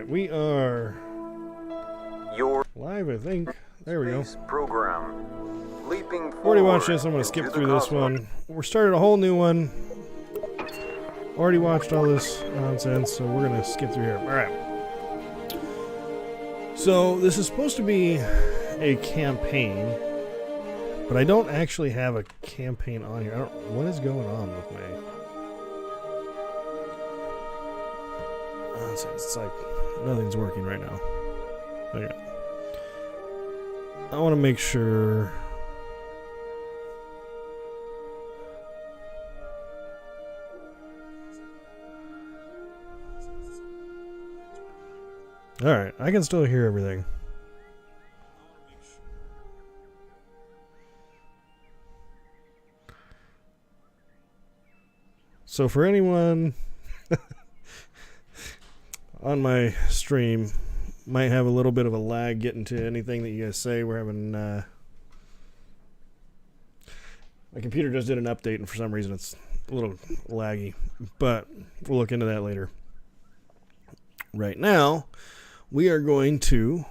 Alright, we are Your live, I think. There we go. program. Leaping Already watched forward this, I'm going to skip into through the this cosmos. one. We started a whole new one. Already watched all this nonsense, so we're going to skip through here. Alright. So, this is supposed to be a campaign, but I don't actually have a campaign on here. What is going on with me? It's like nothing's working right now. Okay. I want to make sure. Alright, I can still hear everything. So for anyone on my stream, might have a little bit of a lag getting to anything that you guys say. We're having my computer just did an update, and for some reason it's a little laggy, but we'll look into that later. Right now, we are going to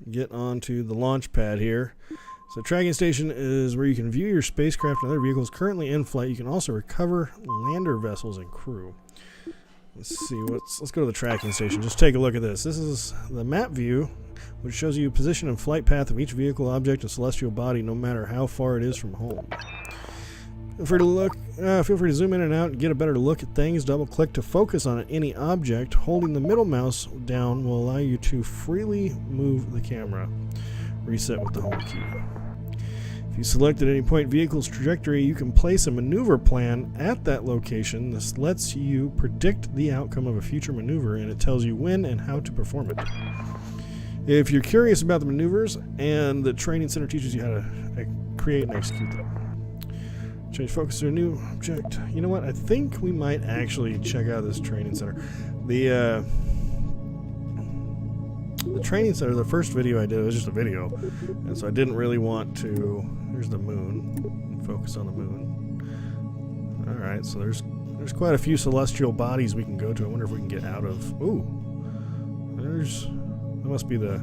get onto the launch pad here. So tracking station is where you can view your spacecraft and other vehicles currently in flight. You can also recover lander vessels and crew. Let's see, let's go to the tracking station. Just take a look at this. This is the map view, which shows you position and flight path of each vehicle, object, and celestial body, no matter how far it is from home. Feel free to zoom in and out and get a better look at things. Double click to focus on any object. Holding the middle mouse down will allow you to freely move the camera. Reset with the home key. If you select at any point vehicle's trajectory, you can place a maneuver plan at that location. This lets you predict the outcome of a future maneuver, and it tells you when and how to perform it. If you're curious about the maneuvers, and the training center teaches you how to create and execute them. Change focus to a new object. You know what? I think we might actually check out this training center. The training center, the first video I did was just a video, and so I didn't really want to. Here's the moon. Focus on the moon. All right, so there's quite a few celestial bodies we can go to. I wonder if we can get out of. Ooh, that must be the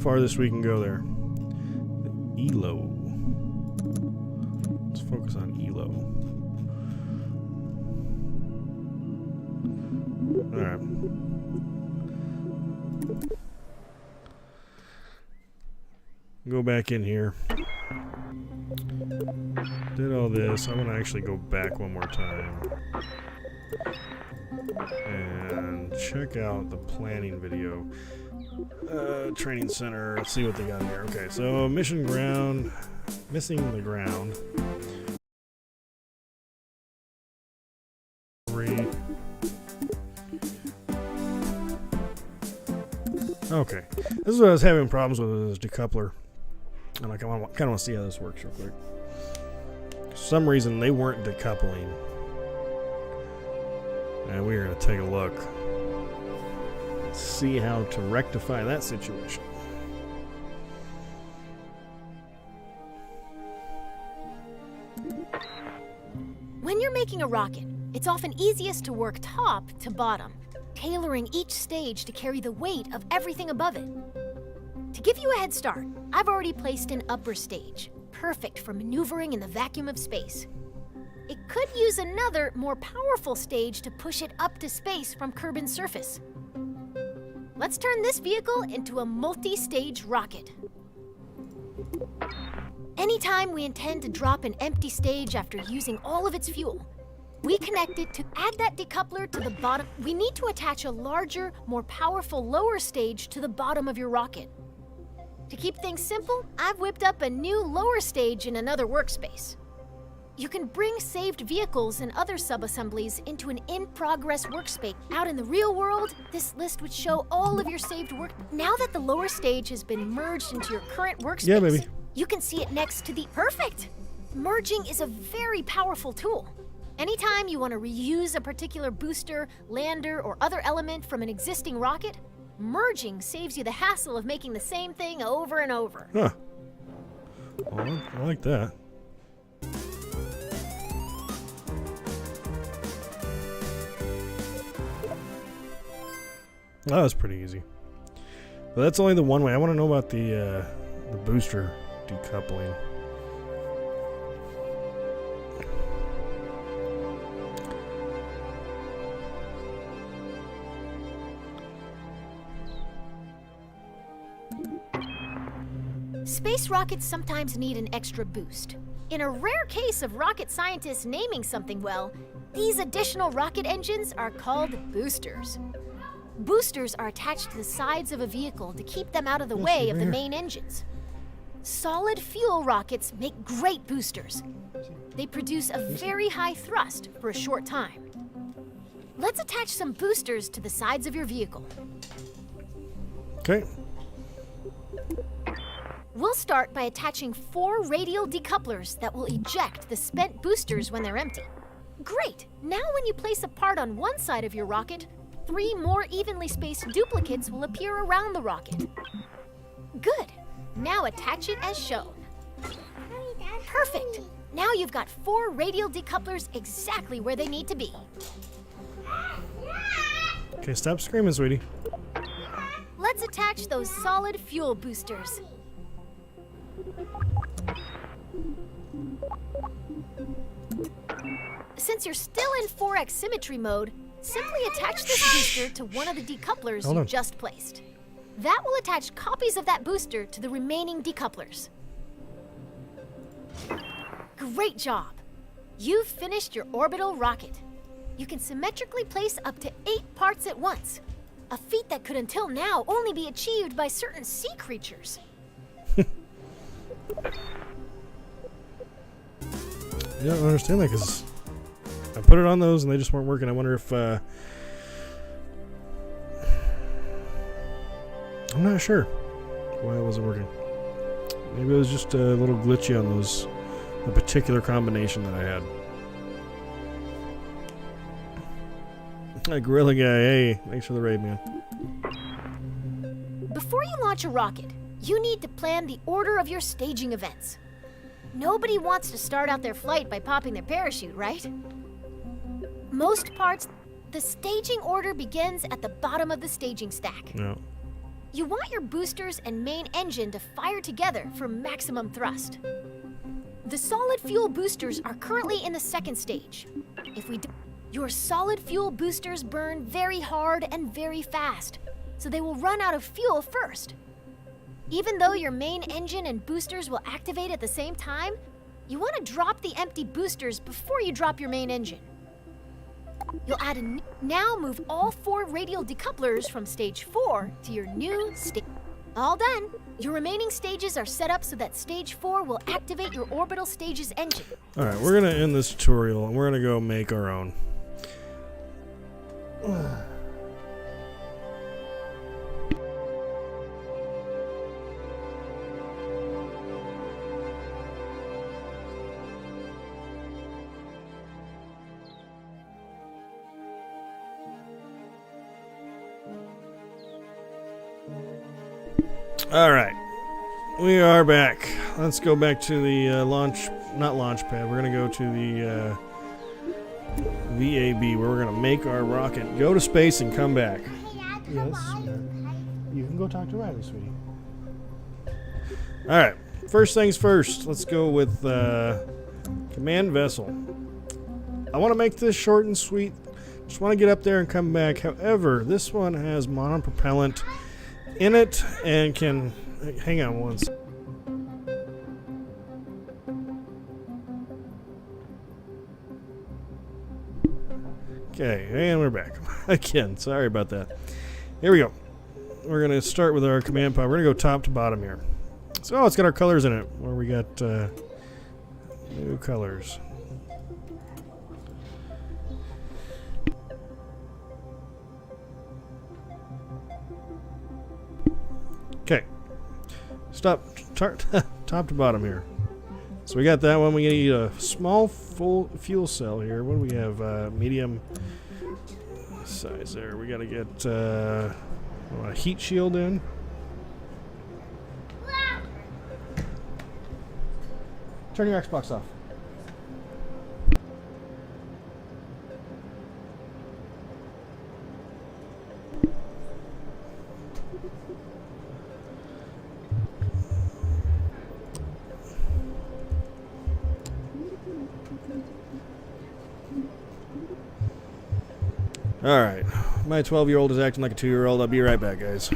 farthest we can go there. The Elo. Let's focus on Elo. All right. Go back in here. Did all this. I want to actually go back one more time and check out the planning video. Training center. Let's see what they got here. Okay, so mission ground. Missing the ground. 3. Okay. This is what I was having problems with, is decoupler. And I kind of want to see how this works real quick. For some reason, they weren't decoupling. And we're going to take a look. See how to rectify that situation. When you're making a rocket, it's often easiest to work top to bottom, tailoring each stage to carry the weight of everything above it. To give you a head start, I've already placed an upper stage, perfect for maneuvering in the vacuum of space. It could use another, more powerful stage to push it up to space from Kerbin's surface. Let's turn this vehicle into a multi-stage rocket. Anytime we intend to drop an empty stage after using all of its fuel, we connect it to add that decoupler to the bottom. We need to attach a larger, more powerful lower stage to the bottom of your rocket. To keep things simple, I've whipped up a new lower stage in another workspace. You can bring saved vehicles and other sub-assemblies into an in-progress workspace. Out in the real world, this list would show all of your saved work. Now that the lower stage has been merged into your current workspace, Yeah, baby. You can see it next to the... Perfect! Merging is a very powerful tool. Anytime you want to reuse a particular booster, lander, or other element from an existing rocket, merging saves you the hassle of making the same thing over and over. Huh. Well, I like that. That was pretty easy. But that's only the one way. I want to know about the booster decoupling. Space rockets sometimes need an extra boost. In a rare case of rocket scientists naming something well, these additional rocket engines are called boosters. Boosters are attached to the sides of a vehicle to keep them out of the way of the main engines. Solid fuel rockets make great boosters. They produce a very high thrust for a short time. Let's attach some boosters to the sides of your vehicle. Okay. We'll start by attaching 4 radial decouplers that will eject the spent boosters when they're empty. Great! Now when you place a part on one side of your rocket, 3 more evenly spaced duplicates will appear around the rocket. Good! Now attach it as shown. Perfect! Now you've got 4 radial decouplers exactly where they need to be. Okay, stop screaming, sweetie. Let's attach those solid fuel boosters. Since you're still in 4x symmetry mode, simply attach this booster to one of the decouplers you just placed. That will attach copies of that booster to the remaining decouplers. Great job! You've finished your orbital rocket. You can symmetrically place up to 8 parts at once, a feat that could until now only be achieved by certain sea creatures. I don't understand that because I put it on those and they just weren't working. I wonder if I'm not sure why it wasn't working. Maybe it was just a little glitchy on those, the particular combination that I had. Gorilla Guy, hey, thanks for the raid, man. Before you launch a rocket, you need to plan the order of your staging events. Nobody wants to start out their flight by popping their parachute, right? Most parts, the staging order begins at the bottom of the staging stack. No. You want your boosters and main engine to fire together for maximum thrust. The solid fuel boosters are currently in the second stage. Your solid fuel boosters burn very hard and very fast, so they will run out of fuel first. Even though your main engine and boosters will activate at the same time, you want to drop the empty boosters before you drop your main engine. You'll add now move all 4 radial decouplers from stage 4 to your new stage. All done. Your remaining stages are set up so that stage 4 will activate your orbital stage's engine. All right, we're gonna end this tutorial and we're gonna go make our own. All right, we are back. Let's go back to the not launch pad. We're gonna go to the VAB, where we're gonna make our rocket go to space and come back. Yes, you can go talk to Riley, sweetie. All right, first things first. Let's go with command vessel. I want to make this short and sweet. Just want to get up there and come back. However, this one has monopropellant in it and can hang on once. Okay, and we're back again. Sorry about that. Here we go. We're gonna start with our command pod. We're gonna go top to bottom here. So it's got our colors in it. Where we got new colors. Okay, top to bottom here. So we got that one. We need a small full fuel cell here. What do we have? Medium size there. We got to get a heat shield in. Turn your Xbox off. Alright. My 12-year-old is acting like a 2-year-old. I'll be right back, guys.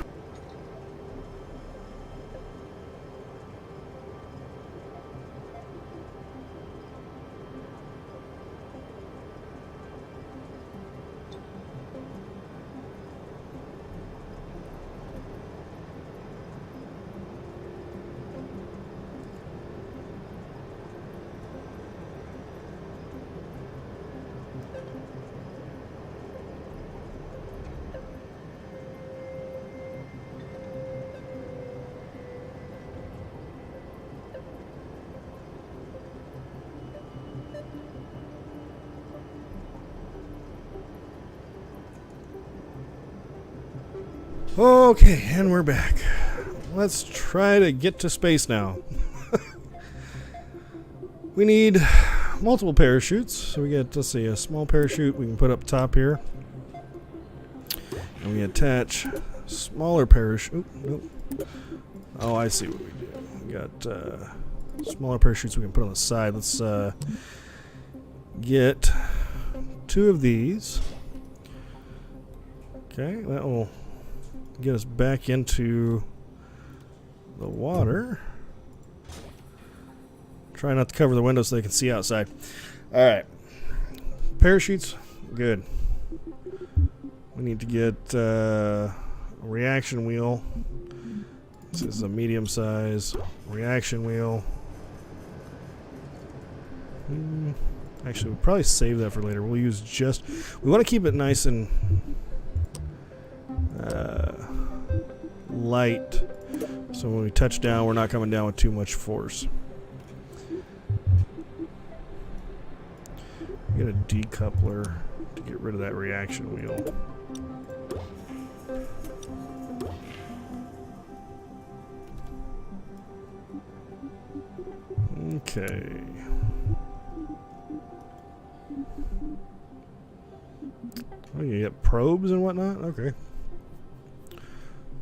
Okay, and we're back. Let's try to get to space now. We need multiple parachutes. So we get, let's see, a small parachute we can put up top here. And we attach smaller parachute. Nope. Oh, I see what we do. We got smaller parachutes we can put on the side. Let's get 2 of these. Okay, that will get us back into the water. Try not to cover the window so they can see outside. Alright. Parachutes, good. We need to get a reaction wheel. This is a medium size reaction wheel. Actually, we'll probably save that for later. We'll use just... We want to keep it nice and light, so when we touch down, we're not coming down with too much force. Get a decoupler to get rid of that reaction wheel. Okay. Oh, you get probes and whatnot? Okay.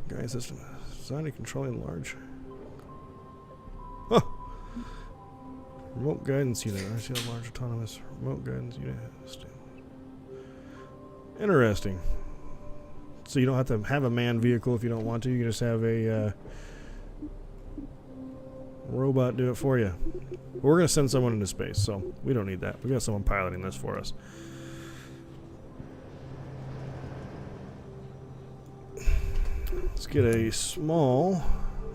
Guide system designed to control and large. Huh. Remote guidance unit. I see a large autonomous remote guidance unit. Interesting. So you don't have to have a manned vehicle if you don't want to. You can just have a robot do it for you. But we're going to send someone into space, so we don't need that. We got someone piloting this for us. Let's get a small,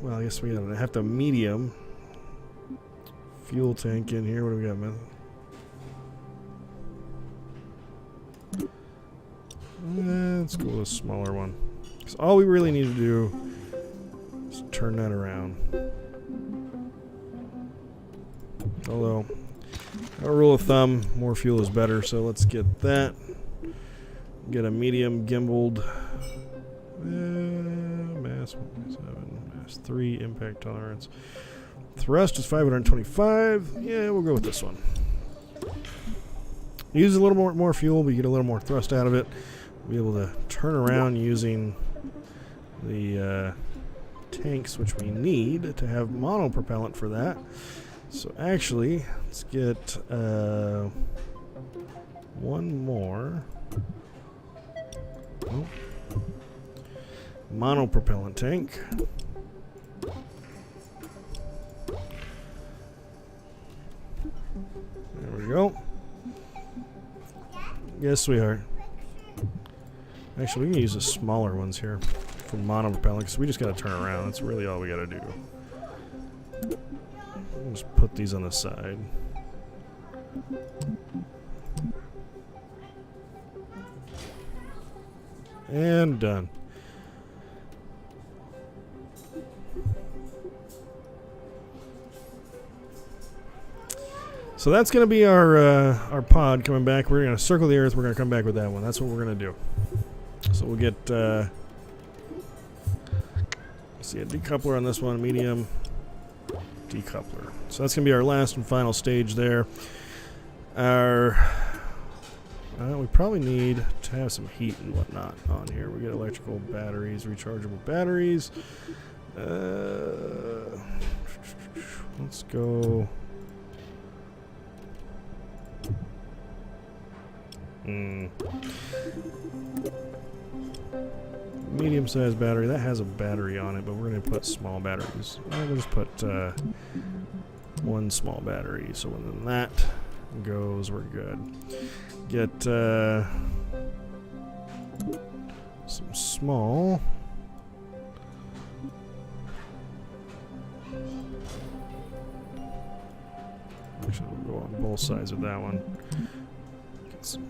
well, I guess we have to medium fuel tank in here. What do we got, man? Let's go with a smaller one. Because all we really need to do is turn that around. Although, a rule of thumb, more fuel is better, so let's get that. Get a medium gimbaled. Mass 1.7, mass 3, impact tolerance. Thrust is 525. Yeah, we'll go with this one. Use a little more fuel, but you get a little more thrust out of it. Be able to turn around using the tanks, which we need to have monopropellant for that. So actually, let's get one more. Oh. Monopropellant tank. There we go. Yes, sweetheart. Actually, we can use the smaller ones here for monopropellant because we just got to turn around. That's really all we got to do. We'll just put these on the side. And done. So that's going to be our pod coming back. We're going to circle the Earth. We're going to come back with that one. That's what we're going to do. So we'll get see a decoupler on this one, medium decoupler. So that's going to be our last and final stage there. We probably need to have some heat and whatnot on here. We get electrical batteries, rechargeable batteries. Let's go. Medium-sized battery. That has a battery on it, but we're going to put small batteries. We'll just put one small battery. So when that goes, we're good. Get some small. Actually, we'll go on both sides of that one. Get some.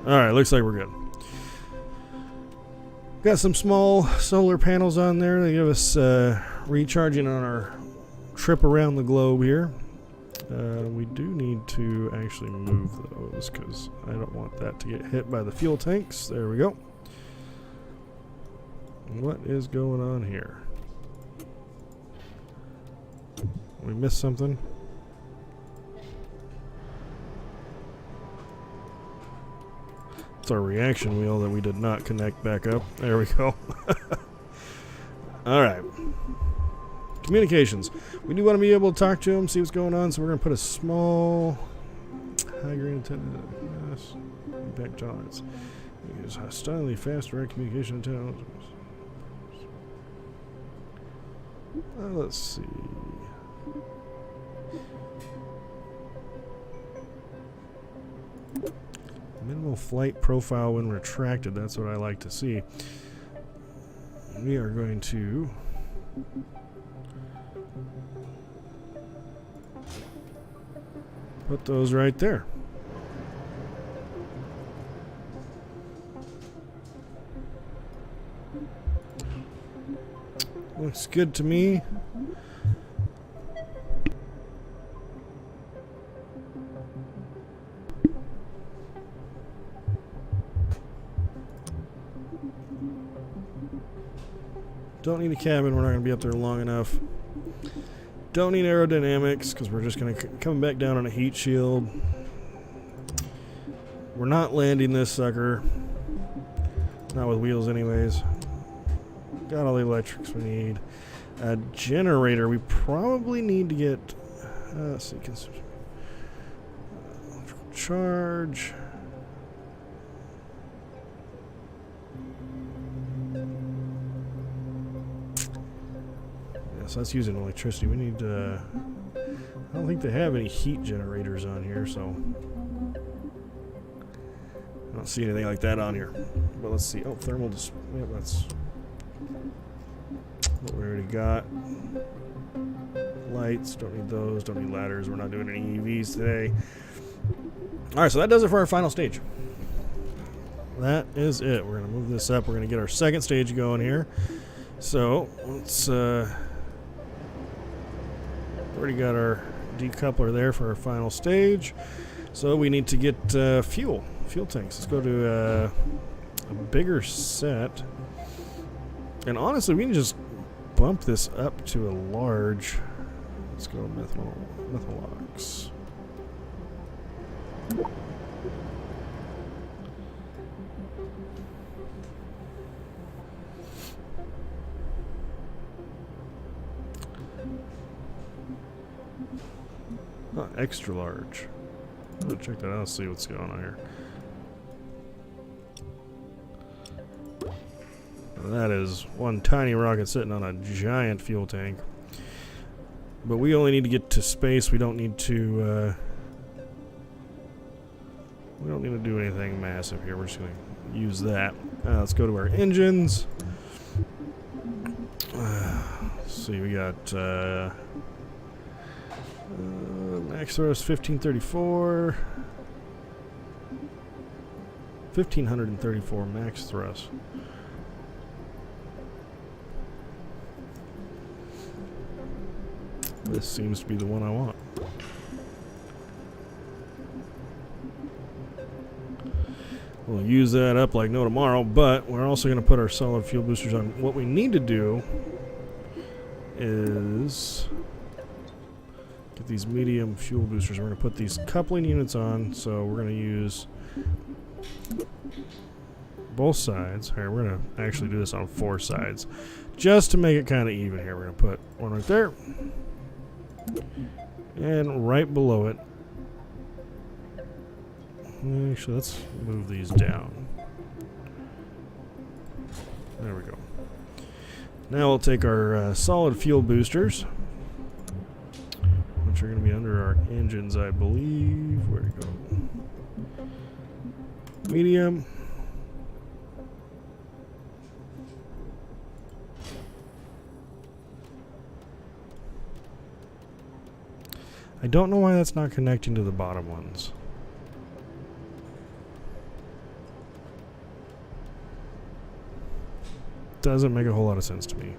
Alright, looks like we're good. Got some small solar panels on there. They give us recharging on our trip around the globe here. We do need to actually move those because I don't want that to get hit by the fuel tanks. There we go. What is going on here? We missed something. It's our reaction wheel that we did not connect back up. There we go. Alright. Communications. We do want to be able to talk to them, see what's going on, so we're going to put a small high grade antenna. Yes. Impact tolerance. Use hostilely fast direct communication antenna. Let's see. Minimal flight profile when retracted. That's what I like to see. We are going to put those right there. Looks good to me. Don't need a cabin, we're not going to be up there long enough. Don't need aerodynamics, because we're just going to come back down on a heat shield. We're not landing this sucker. Not with wheels anyways. Got all the electrics we need. A generator, we probably need to get... let's see, electrical charge... So that's using electricity. We need I don't think they have any heat generators on here, so I don't see anything like that on here. But let's see. Oh, thermal display. Yeah, that's what we already got. Lights, don't need those. Don't need ladders. We're not doing any EVs today. Alright, so that does it for our final stage. That is it. We're going to move this up. We're going to get our second stage going here. So, let's already got our decoupler there for our final stage. So we need to get fuel tanks. Let's go to a bigger set. And honestly, we can just bump this up to a large. Let's go methalox. Not extra large. I'll check that out, see what's going on here. That is one tiny rocket sitting on a giant fuel tank. But we only need to get to space. We don't need to do anything massive here. We're just going to use that. Let's go to our engines. Let's see, we got max thrust 1534. 1534 max thrust. This seems to be the one I want. We'll use that up like no tomorrow, but we're also going to put our solid fuel boosters on. What we need to do is get these medium fuel boosters. We're going to put these coupling units on, so we're going to use both sides. All right, we're going to actually do this on 4 sides just to make it kind of even here. We're going to put one right there. And right below it. Actually, let's move these down. There we go. Now we'll take our solid fuel boosters, which are going to be under our engines, I believe. Where'd it go? Medium. I don't know why that's not connecting to the bottom ones. Doesn't make a whole lot of sense to me.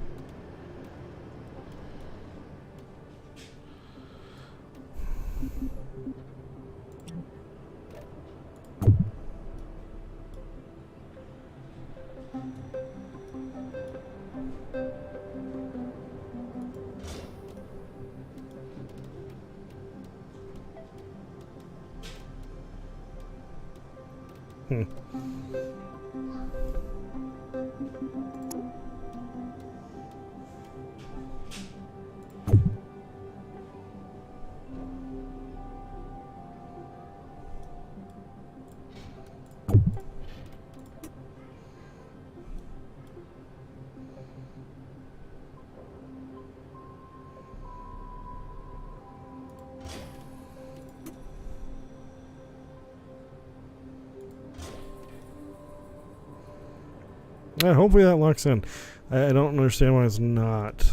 Hopefully that locks in. I don't understand why it's not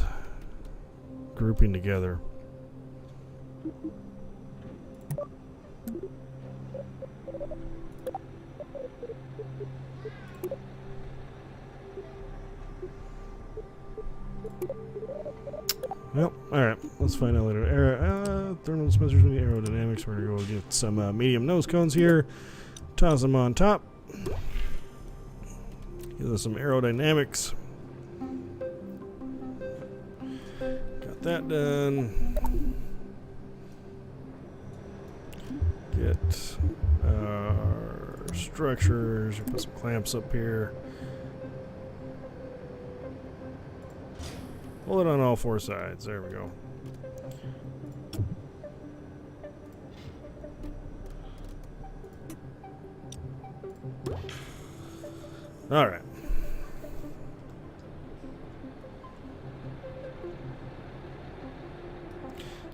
grouping together. Well, alright. Let's find out later. Thermal dispensers with aerodynamics. We're going to go get some medium nose cones here. Toss them on top. Give us some aerodynamics. Got that done. Get our structures. Put some clamps up here. Pull it on all four sides. There we go. All right.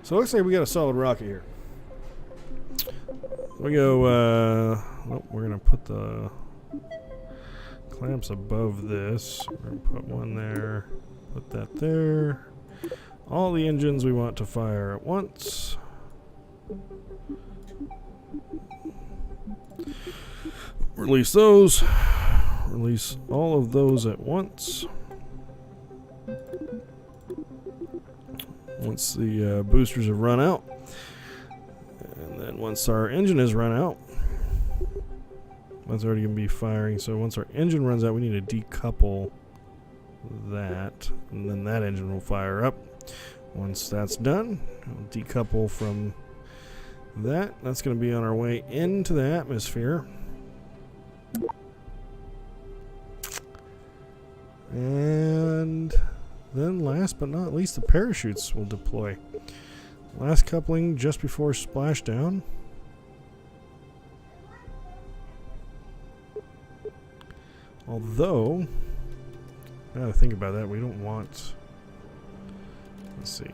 So it looks like we got a solid rocket here. We go, well, we're going to put the clamps above this. We're going to put one there, put that there. All the engines we want to fire at once. Release those. Release all of those at once. Once the boosters have run out, and then once our engine has run out, that's already going to be firing. So once our engine runs out, we need to decouple that, and then that engine will fire up. Once that's done, we'll decouple from that. That's going to be on our way into the atmosphere. And then last but not least, the parachutes will deploy. Last coupling just before splashdown. Although, now that I think about that, we don't want... Let's see.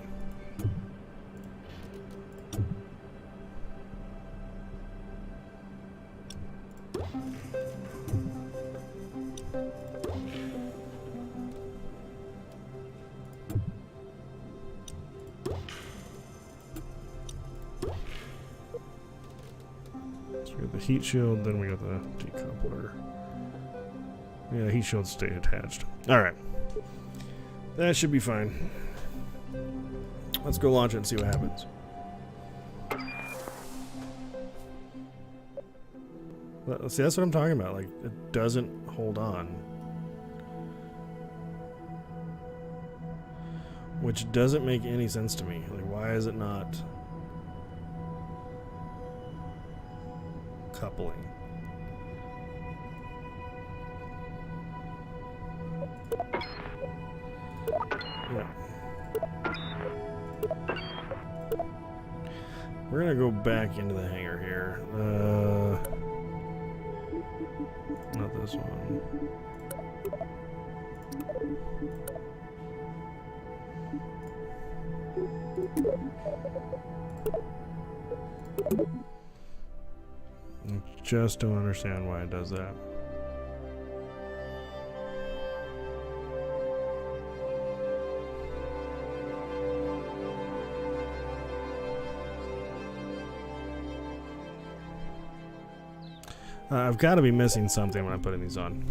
So we got the heat shield, then we got the decoupler. Yeah, heat shields stay attached. Alright. That should be fine. Let's go launch it and see what happens. See, that's what I'm talking about. Like, it doesn't hold on. Which doesn't make any sense to me. Like, why is it not coupling? Yeah. We're gonna go back into the hangar here. Not this one. I just don't understand why it does that. I've got to be missing something when I'm putting these on.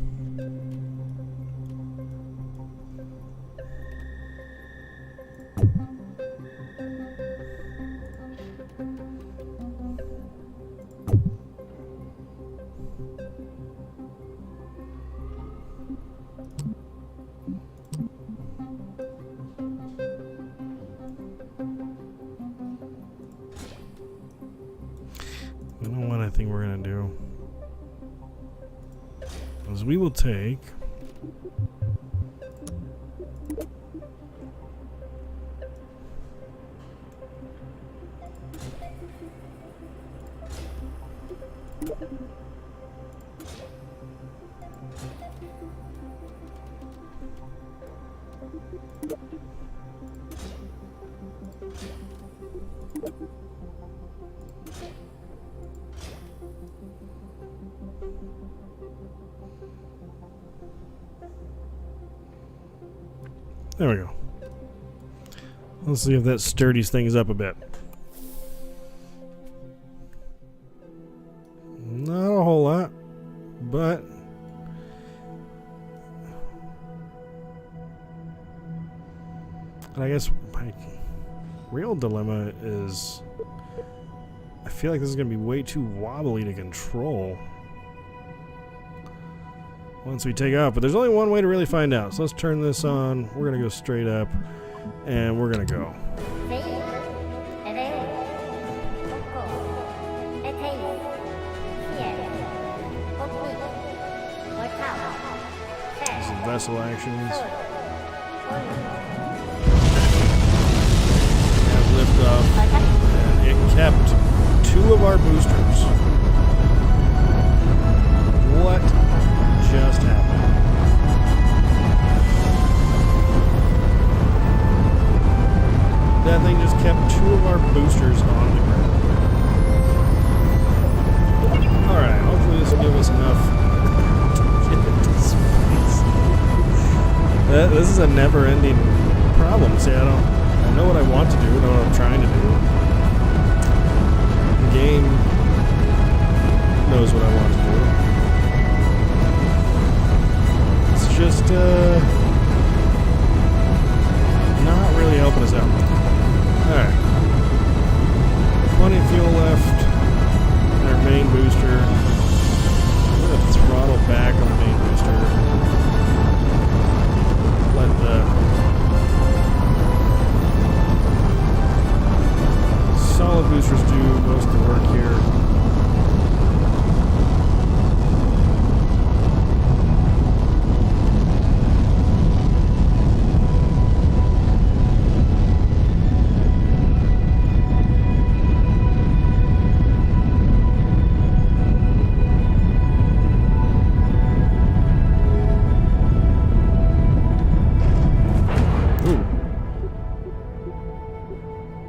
You know what I think we're going to do? Is we will take there we go. Let's see if that sturdies things up a bit. Not a whole lot, but I guess my real dilemma is I feel like this is going to be way too wobbly to control once we take off, but there's only one way to really find out. So let's turn this on. We're going to go straight up, and we're going to go. Some vessel actions. Have liftoff, and it kept 2 of our boosters. What just happened? That thing just kept 2 of our boosters on the ground. Alright, hopefully this will give us enough to get into space. This is a never-ending problem. See, I know what I want to do, I know what I'm trying to do. The game knows what I want to do. It's just not really helping us out. Alright. Plenty of fuel left in our main booster. We're going to throttle back on the main booster. Let the solid boosters do most of the work here.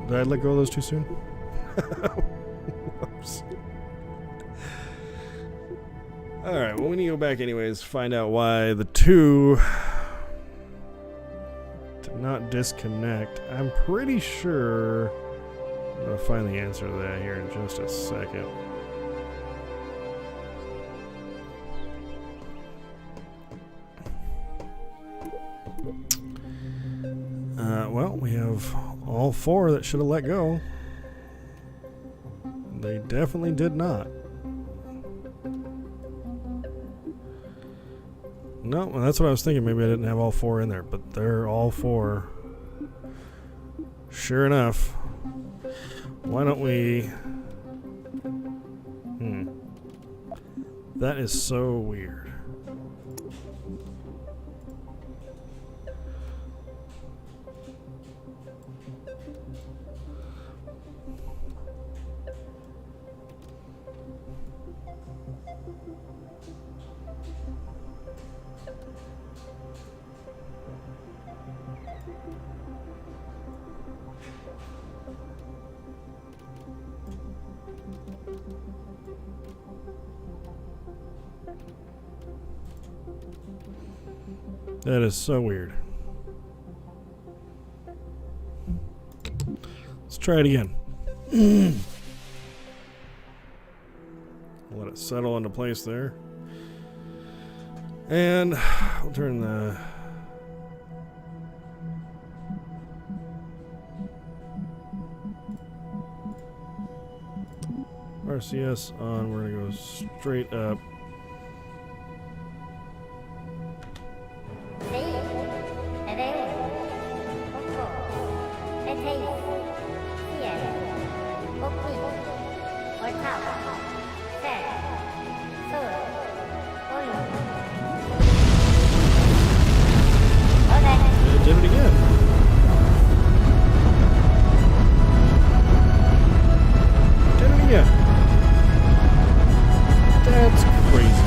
Did I let go of those too soon? Whoops. Alright, well, we need to go back anyways, find out why the 2 did not disconnect. I'm pretty sure I'm going to find the answer to that here in just a second. Well, we have all 4 that should have let go. They definitely did not. No, well, that's what I was thinking. Maybe I didn't have all 4 in there, but they're all 4. Sure enough. Why don't we... That is so weird. That is so weird. Let's try it again. Let it settle into place there. And we'll turn the RCS on. We're going to go straight up. It did it again. Did it again. That's crazy.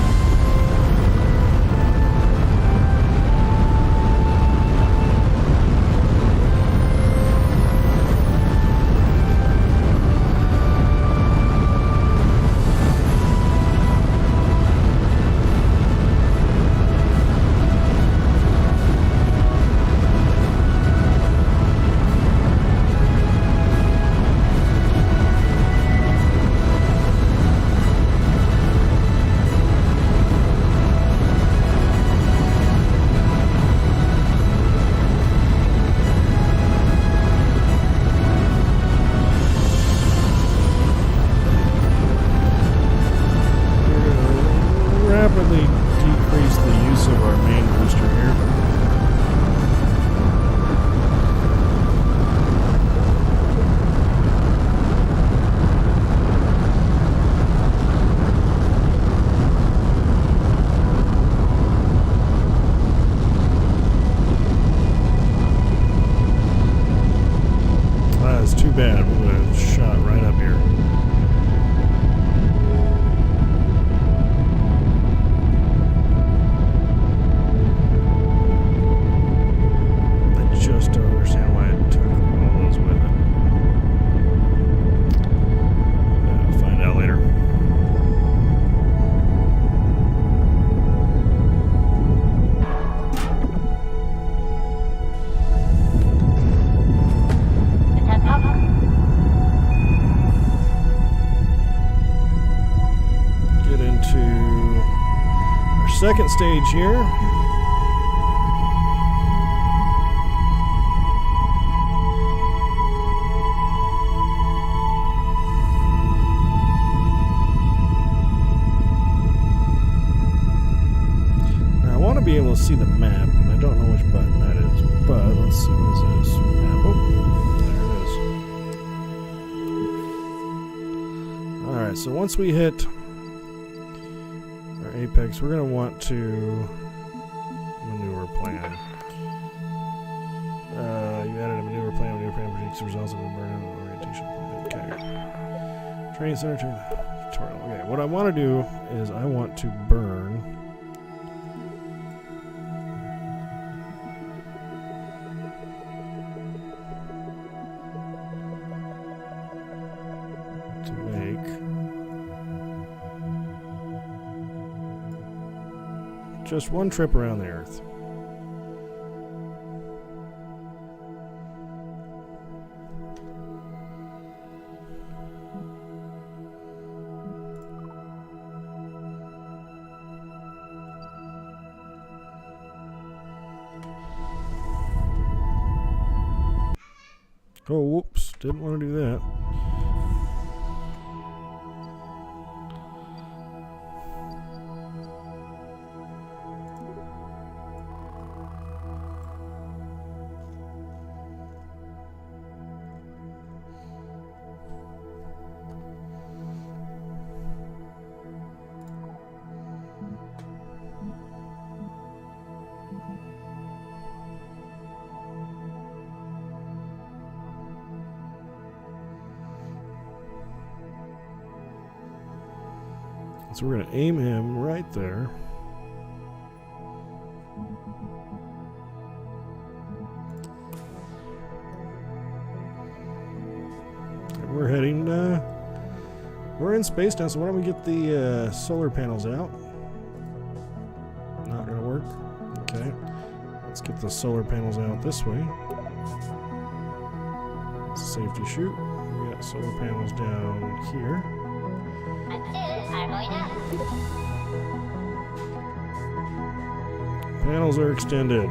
Rapidly decrease the use of our main booster here. That's too bad. We would have shot right up here. Just don't understand why it took all those with it. I'll find out later. Get into our second stage here. Be able to see the map, and I don't know which button that is, but let's see, what is this? Map. Oh, there it is. Alright, so once we hit our apex, we're going to want to maneuver plan. You added a maneuver plan predicts the results of a burn orientation plan. Okay. Training center tutorial. Okay, what I want to do is I want to burn to make just one trip around the Earth. Oh, whoops. Didn't want to do that. So we're going to aim him right there. And we're heading, we're in space now, so why don't we get the solar panels out? Not going to work. Okay. Let's get the solar panels out this way. Safety shoot. We got solar panels down here. Panels are extended.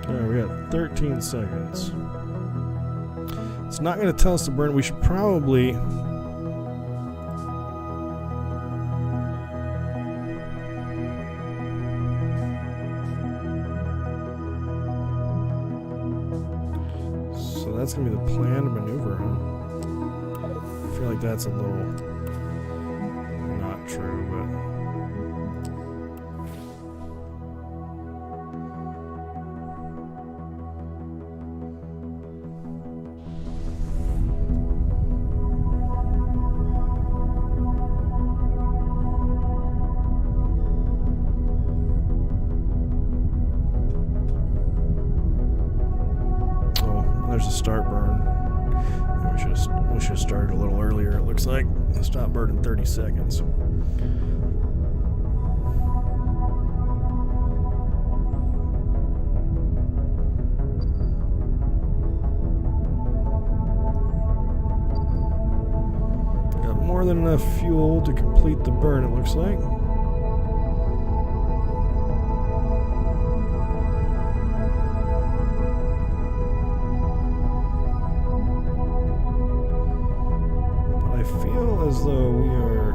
Alright, we got 13 seconds. It's not going to tell us to burn. We should probably... So that's going to be the planned maneuver, huh? I feel like that's a little not true, but... There's a start burn. We should have started a little earlier. It looks like stop burn in 30 seconds. Got more than enough fuel to complete the burn, it looks like. As though we are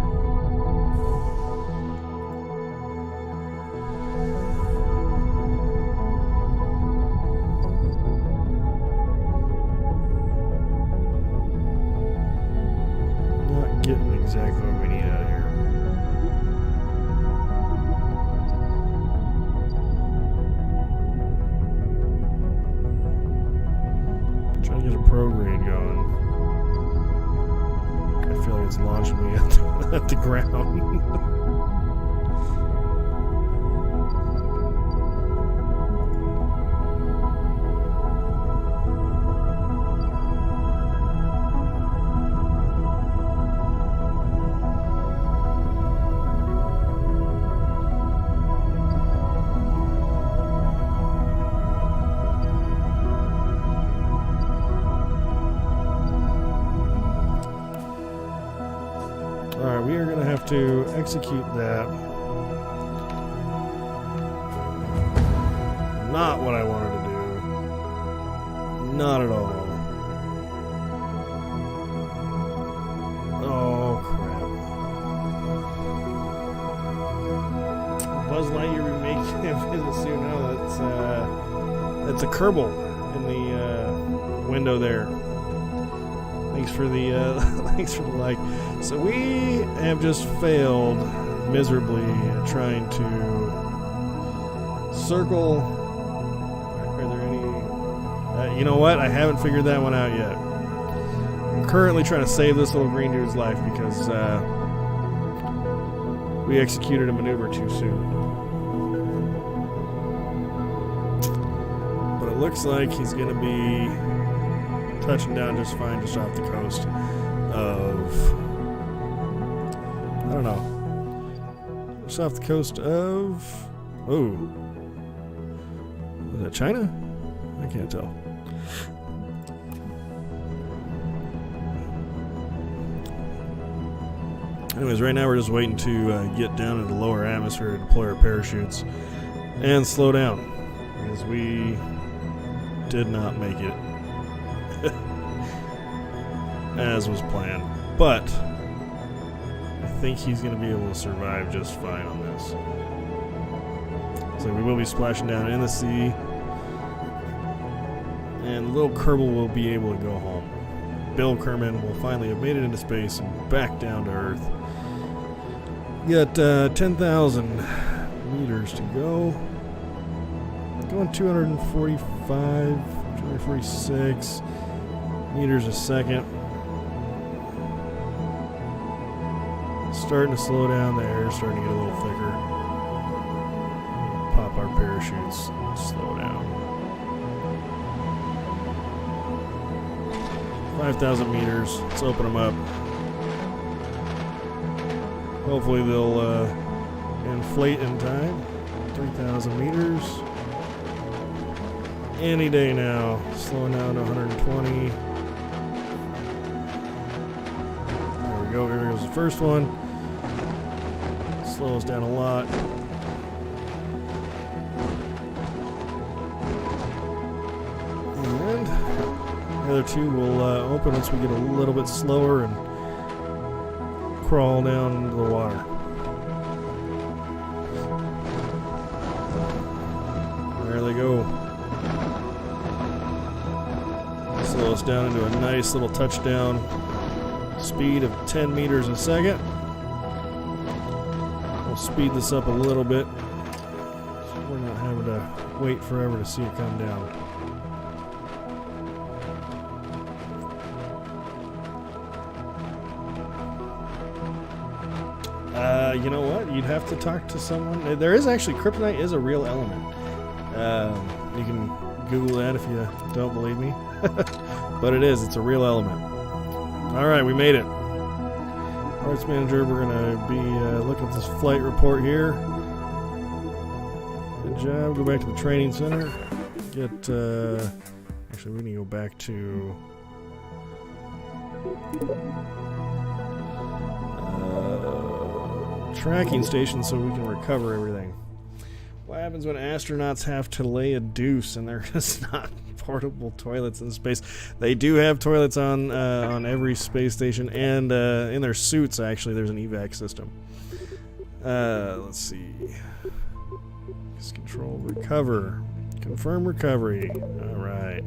not getting exactly what we need out of here. Trying to get a prograde going. I feel like it's launching me at the ground. Alright, we are going to have to execute that. Not what I wanted to do. Not at all. Oh, crap. Buzz Lightyear remake of Visit soon. No, that's a Kerbal in the window there. Thanks for the thanks for the like. So we have just failed miserably at trying to circle. Are there any? You know what? I haven't figured that one out yet. I'm currently trying to save this little green dude's life because we executed a maneuver too soon. But it looks like he's going to be touching down just fine just off the coast of... I don't know. Just off the coast of... Oh. Is that China? I can't tell. Anyways, right now we're just waiting to get down into the lower atmosphere to deploy our parachutes and slow down because we did not make it as was planned. But I think he's going to be able to survive just fine on this. So we will be splashing down in the sea, and little Kerbal will be able to go home. Bill Kerman will finally have made it into space and back down to Earth. Got 10,000 meters to go. going 245, 246 meters a second. Starting to slow down, the air starting to get a little thicker. Pop our parachutes, slow down. 5,000 meters, let's open them up. Hopefully they'll inflate in time. 3,000 meters. Any day now, slowing down to 120. There we go, here goes the first one. Slows down a lot. And the other two will open once we get a little bit slower and crawl down into the water. There they go. Slow us down into a nice little touchdown speed of 10 meters a second. We'll speed this up a little bit so we're not having to wait forever to see it come down. You know what? You'd have to talk to someone. There is actually, kryptonite is a real element. You can Google that if you don't believe me. But it is. It's a real element. All right, we made it. Parts manager, we're going to be looking at this flight report here. Good job. Go back to the training center. Get, actually, we need to go back to... tracking station so we can recover everything. What happens when astronauts have to lay a deuce and there's just not portable toilets in space? They do have toilets on every space station, and in their suits actually there's an evac system. Let's see. Just control recover. Confirm recovery. Alright.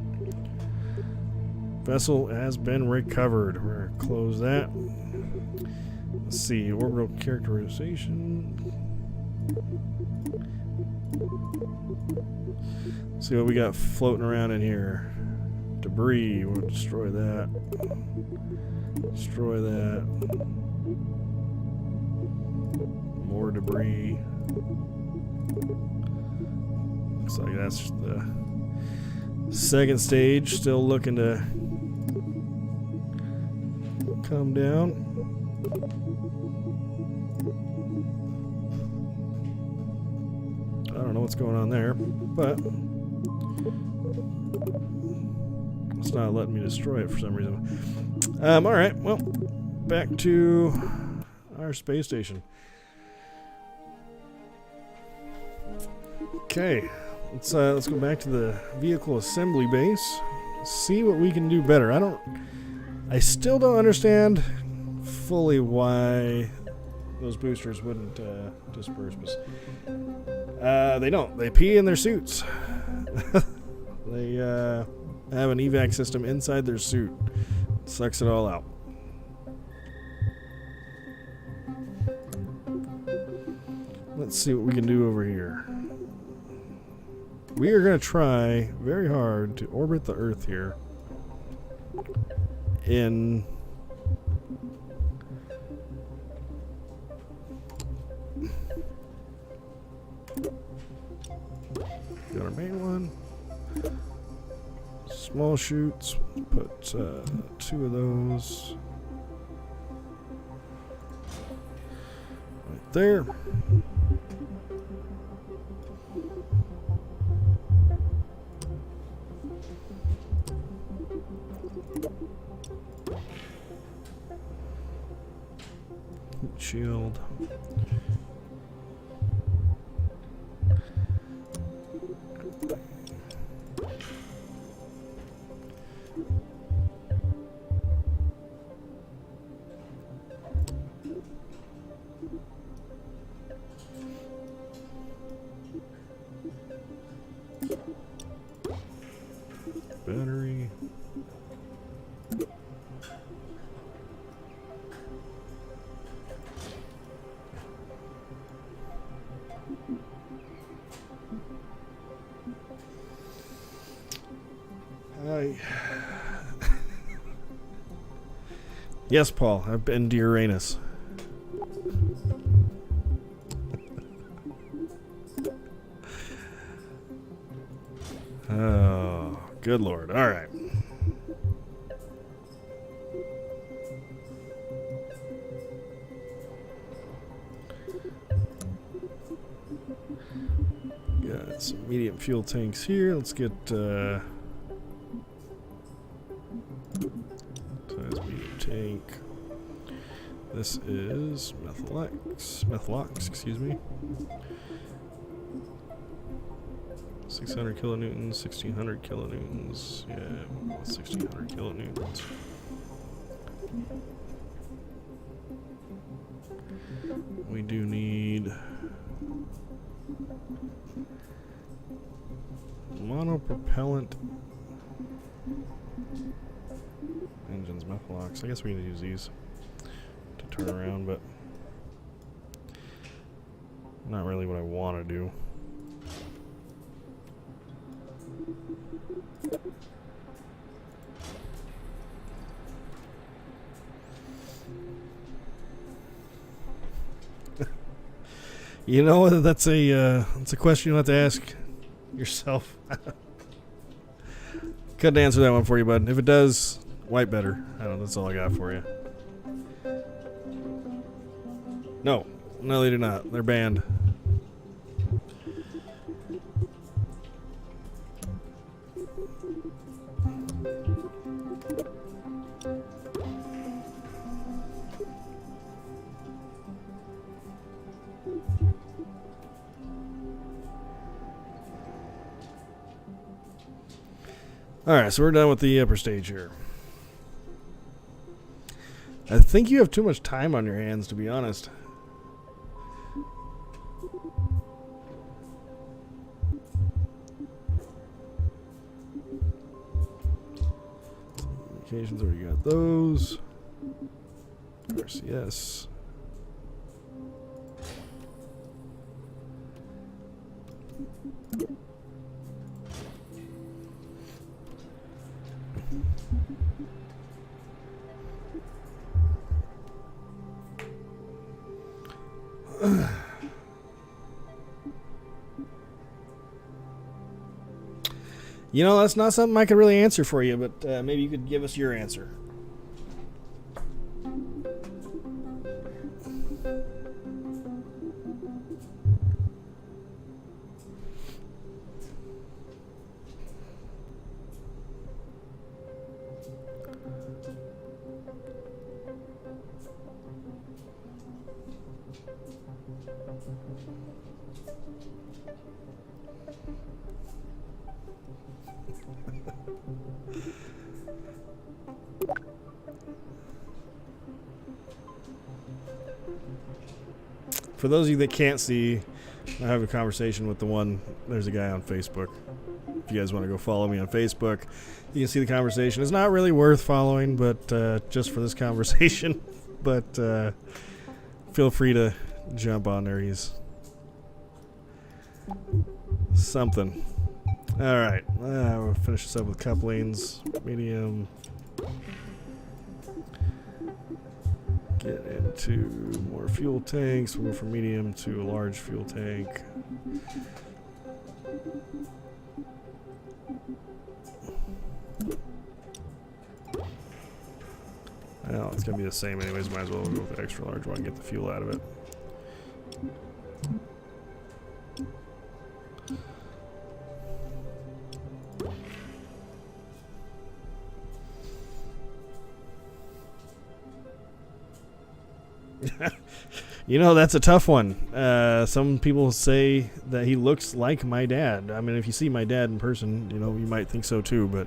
Vessel has been recovered. We're going to close that. Let's see, orbital characterization. See what we got floating around in here. Debris, we'll destroy that. Destroy that. More debris. Looks like that's the second stage, still looking to come down. I don't know what's going on there, but it's not letting me destroy it for some reason. Alright, well, back to our space station. Okay, let's go back to the vehicle assembly base. See what we can do better. I still don't understand fully why those boosters wouldn't disperse. They don't. They pee in their suits. They have an evac system inside their suit. It sucks it all out. Let's see what we can do over here. We are going to try very hard to orbit the Earth here in got our main one. Small chutes. Put 2 of those right there. Shield. Yes, Paul, I've been to Uranus. Oh, good Lord. All right. Got some medium fuel tanks here. Let's get size medium tank. This is Methalox, excuse me. 600 kilonewtons, 1600 kilonewtons. Yeah, 1600 kilonewtons. We do need monopropellant engines, Methalox. I guess we need to use these to turn around, but not really what I want to do. You know, that's a question you'll have to ask yourself. Couldn't answer that one for you, bud. If it does, white better. I don't know. That's all I got for you. No, they do not. They're banned. Alright, so we're done with the upper stage here. I think you have too much time on your hands, to be honest. Communications, already got those. RCS. You know, that's not something I could really answer for you, but maybe you could give us your answer. For those of you that can't see, I have a conversation with there's a guy on Facebook. If you guys want to go follow me on Facebook, you can see the conversation. It's not really worth following, but just for this conversation. But feel free to jump on there. He's something. All right, we'll finish this up with couplings, medium. Get into more fuel tanks. We'll go from medium to a large fuel tank. Well, it's going to be the same anyways. Might as well go with the extra large one and get the fuel out of it. You know, that's a tough one. Some people say that he looks like my dad. I mean, if you see my dad in person, you know, you might think so too, but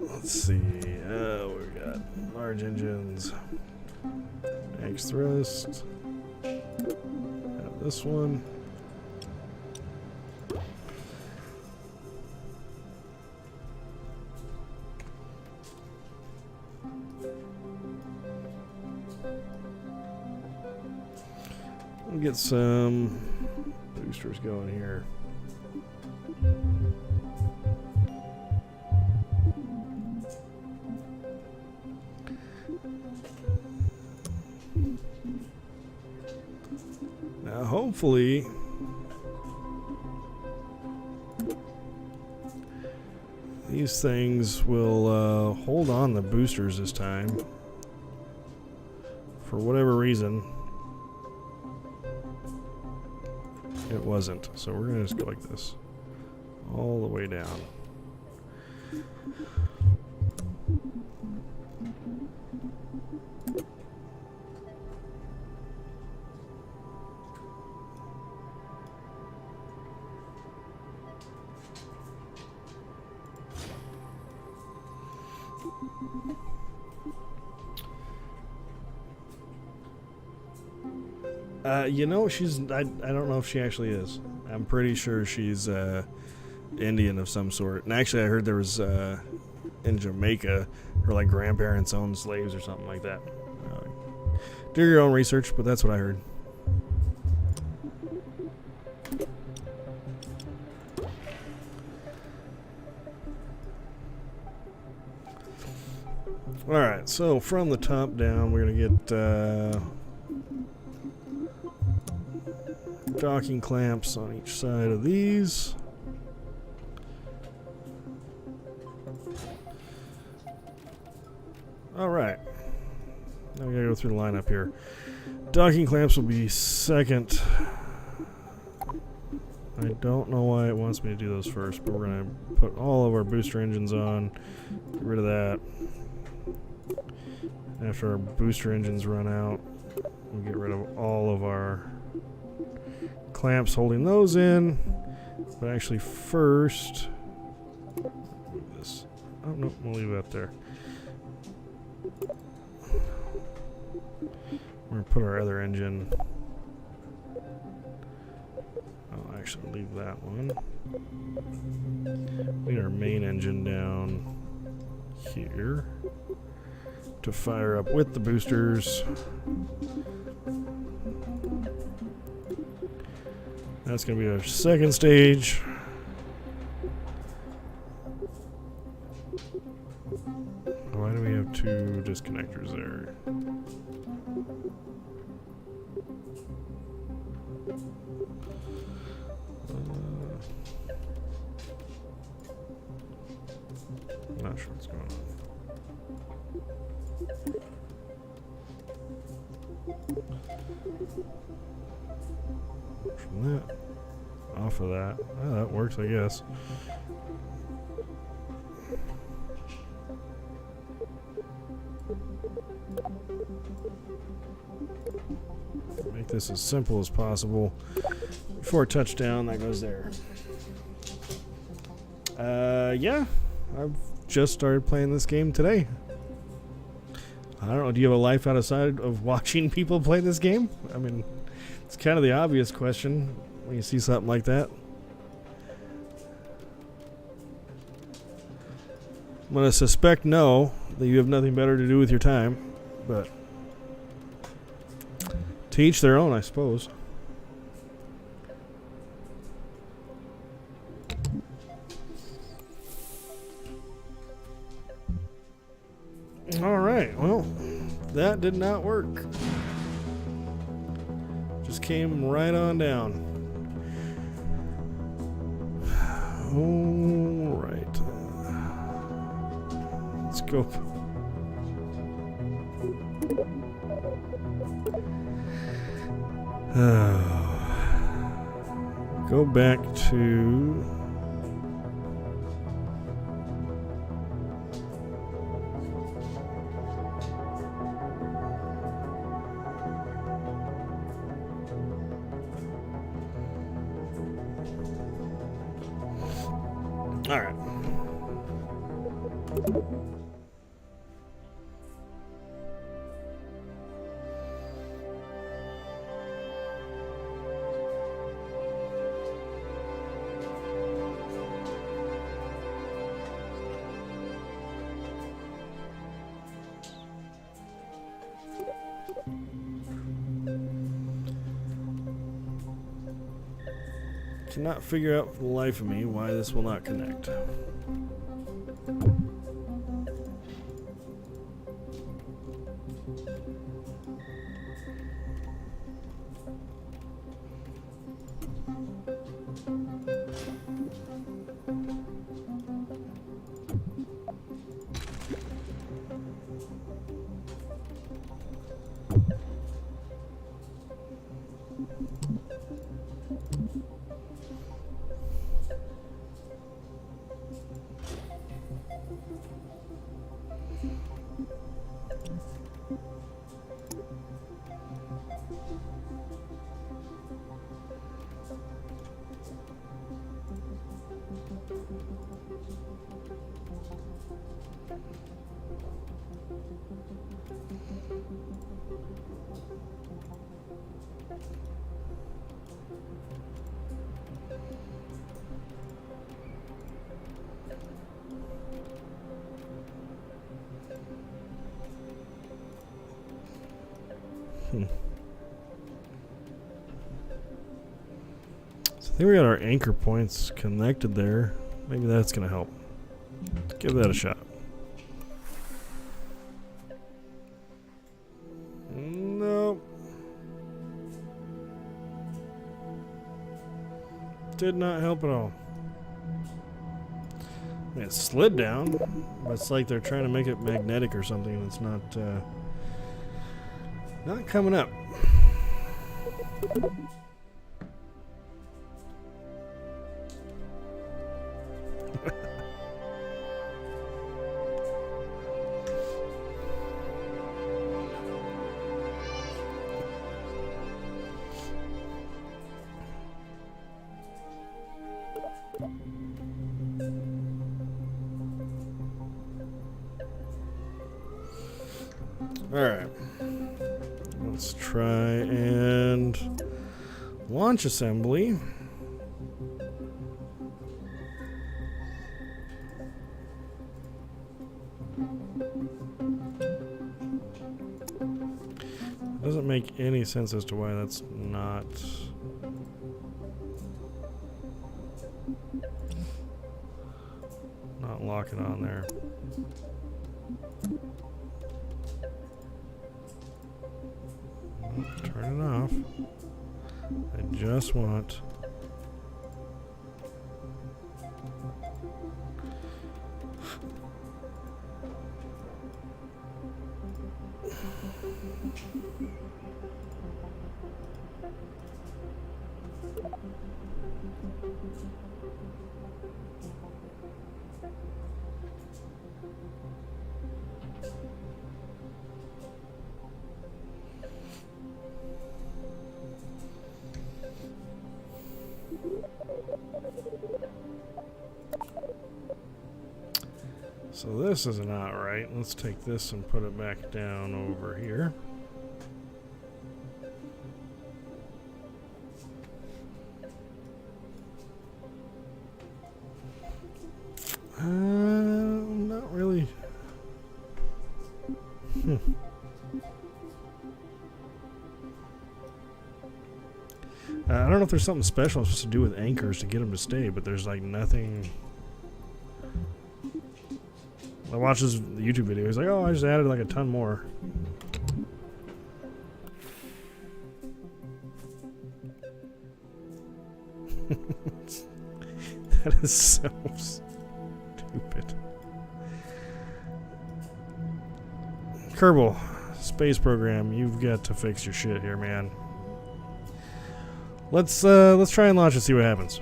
let's see. We got large engines, max thrust. Have this one. We'll get some boosters going here. Now, hopefully, these things will hold on the boosters this time. For whatever reason, it wasn't. So we're going to just go like this. All the way down. You know, I don't know if she actually is. I'm pretty sure she's Indian of some sort. And actually, I heard there was in Jamaica, her like grandparents owned slaves or something like that. Do your own research, but that's what I heard. Alright, so from the top down, we're going to get docking clamps on each side of these. Alright. Now we gotta go through the lineup here. Docking clamps will be second. I don't know why it wants me to do those first, but we're gonna put all of our booster engines on. Get rid of that. After our booster engines run out, we'll get rid of all of our clamps holding those in. But actually first, move this. Oh no, we'll leave that there. We're gonna put our other engine. I'll actually leave that one. Need our main engine down here to fire up with the boosters. That's going to be our second stage. Why do we have two disconnectors there? Not sure what's going on. From that, off of that. Oh, that works, I guess. Make this as simple as possible. Before touchdown, that goes there. Yeah, I've just started playing this game today. I don't know, do you have a life outside of watching people play this game? I mean, it's kind of the obvious question when you see something like that. I'm going to suspect no, that you have nothing better to do with your time, but to each their own, I suppose. Alright, well, that did not work. Just came right on down. Alright. Let's go. Go back to... All right. cannot figure out for the life of me why this will not connect. So I think we got our anchor points connected there. Maybe that's gonna help. Give that a shot. Nope. Did not help at all. I mean, it slid down, but it's like they're trying to make it magnetic or something, and it's not coming up. Alright, let's try and launch assembly. Doesn't make any sense as to why that's not locking on there. Turn it off. I just want so this is not right. Let's take this and put it back down over here. Not really. I don't know if there's something special supposed to do with anchors to get them to stay, but there's like nothing. I watched this YouTube video. He's like, "Oh, I just added like a ton more." That is so stupid. Kerbal, space program, you've got to fix your shit here, man. Let's try and launch and see what happens.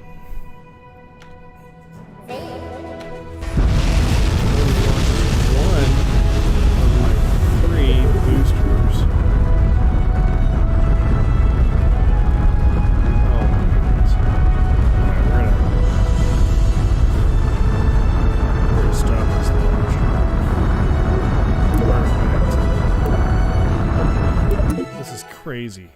Crazy.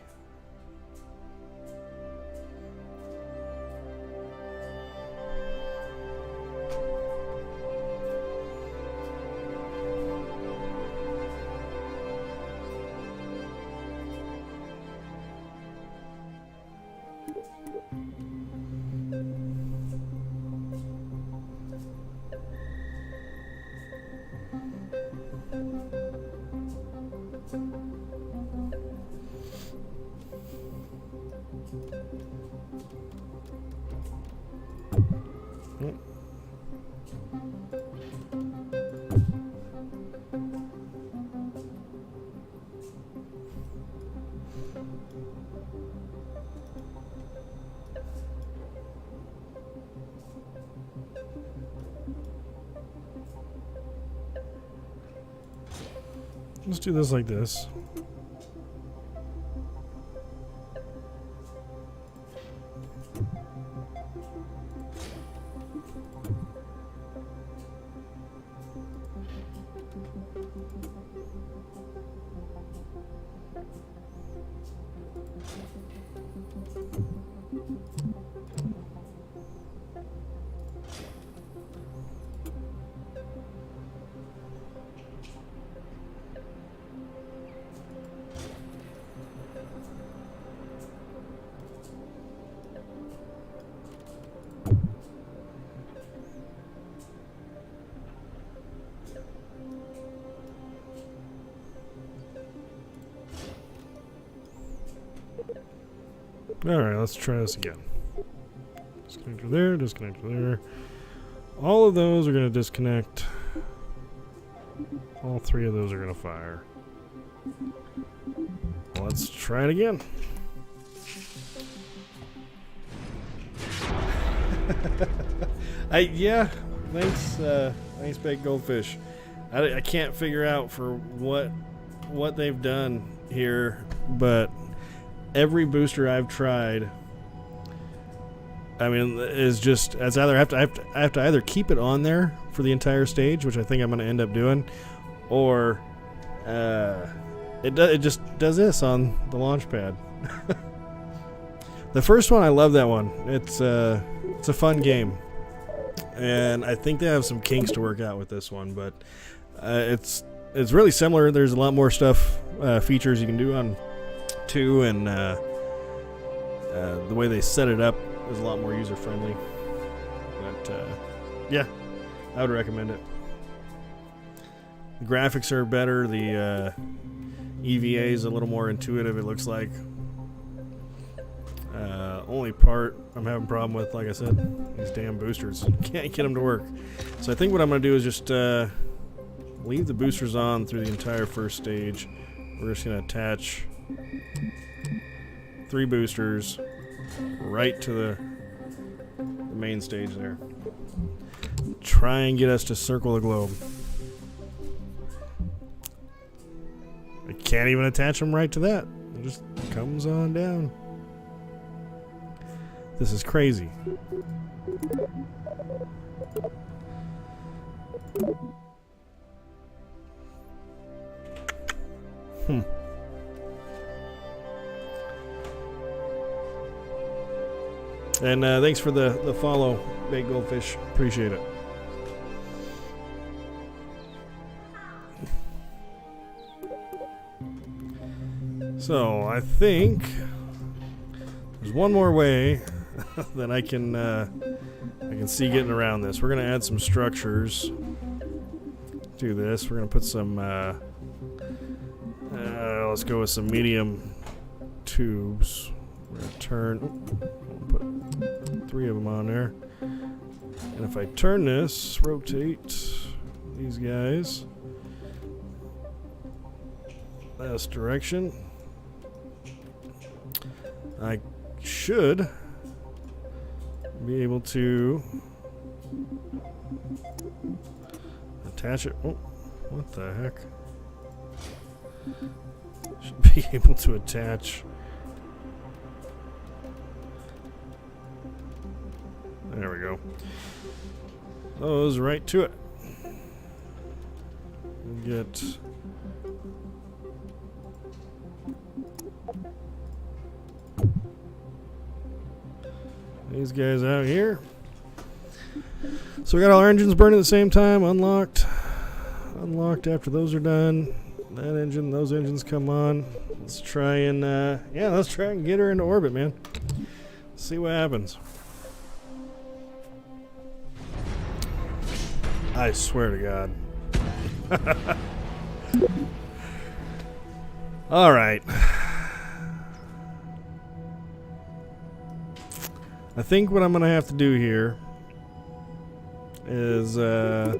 let's do this like this. Alright, let's try this again. Disconnector there, disconnector there. All of those are going to disconnect. All three of those are going to fire. Let's try it again. Yeah, thanks, Big Goldfish. I can't figure out for what they've done here, but every booster I've tried, I mean, is just I have to either keep it on there for the entire stage, which I think I'm going to end up doing, or it just does this on the launch pad. The first one, I love that one. It's a fun game, and I think they have some kinks to work out with this one, but it's really similar. There's a lot more stuff, features you can do on 2, and the way they set it up is a lot more user friendly. But yeah, I would recommend it. The graphics are better. The EVA is a little more intuitive, it looks like. Only part I'm having a problem with, like I said, these damn boosters. Can't get them to work. So I think what I'm going to do is just leave the boosters on through the entire first stage. We're just going to attach 3 boosters right to the main stage there. Try and get us to circle the globe. I can't even attach them right to that. It just comes on down. This is crazy. And thanks for the follow, Big Goldfish. Appreciate it. So I think there's one more way that I can see getting around this. We're gonna add some structures to this. We're gonna put some let's go with some medium tubes. We're gonna put 3 of them on there, and if I turn this, rotate these guys this direction, I should be able to attach it. Oh, what the heck? Should be able to attach. There we go. Those right to it. Get these guys out here. So we got all our engines burning at the same time. Unlocked after those are done. Those engines come on. Let's try and let's try and get her into orbit, man. See what happens. I swear to God. All right. I think what I'm going to have to do here is I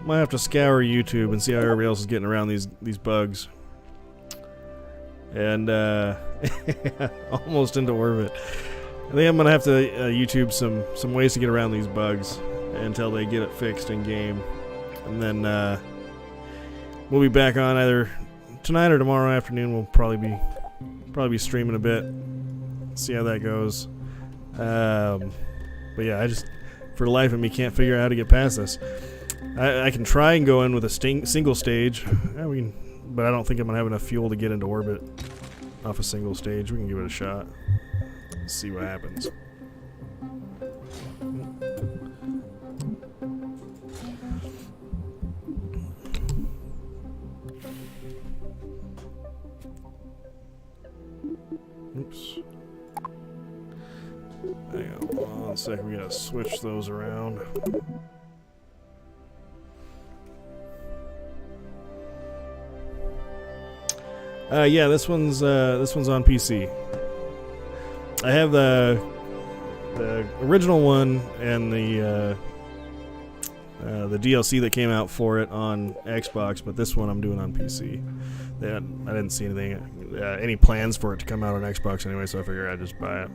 might have to scour YouTube and see how everybody else is getting around these bugs. And almost into orbit. I think I'm going to have to YouTube some ways to get around these bugs until they get it fixed in game. And then we'll be back on either tonight or tomorrow afternoon. We'll probably be streaming a bit. See how that goes. But yeah, I just, for the life of me, can't figure out how to get past this. I can try and go in with a single stage. But I don't think I'm going to have enough fuel to get into orbit off a single stage. We can give it a shot. See what happens. Oops. Hang on 1 second. We got to switch those around. Yeah, this one's on PC. I have the original one and the DLC that came out for it on Xbox, but this one I'm doing on PC. I didn't see any plans for it to come out on Xbox anyway, so I figured I'd just buy it.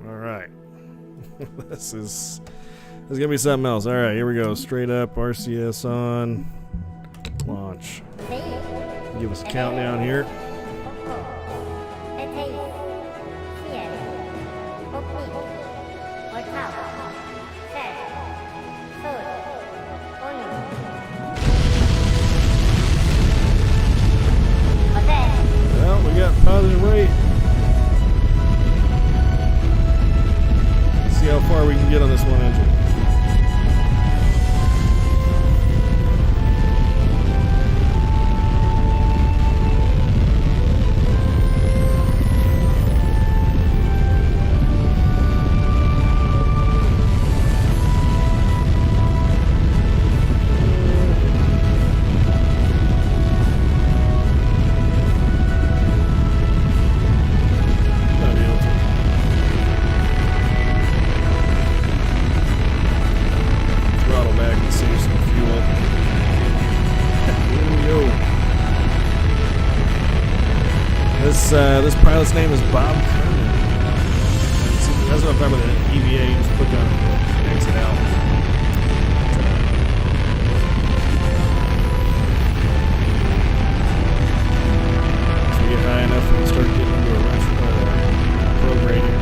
Alright. This is gonna be something else. Alright, here we go. Straight up, RCS on. Launch. Give us a countdown here. Well, we got positive rate. See how far we can get on this one engine. This pilot's name is Bob Kerman. That's what I'm talking about, the EVA. You just click on it and exit out. So we get high enough and we start getting into a prograding.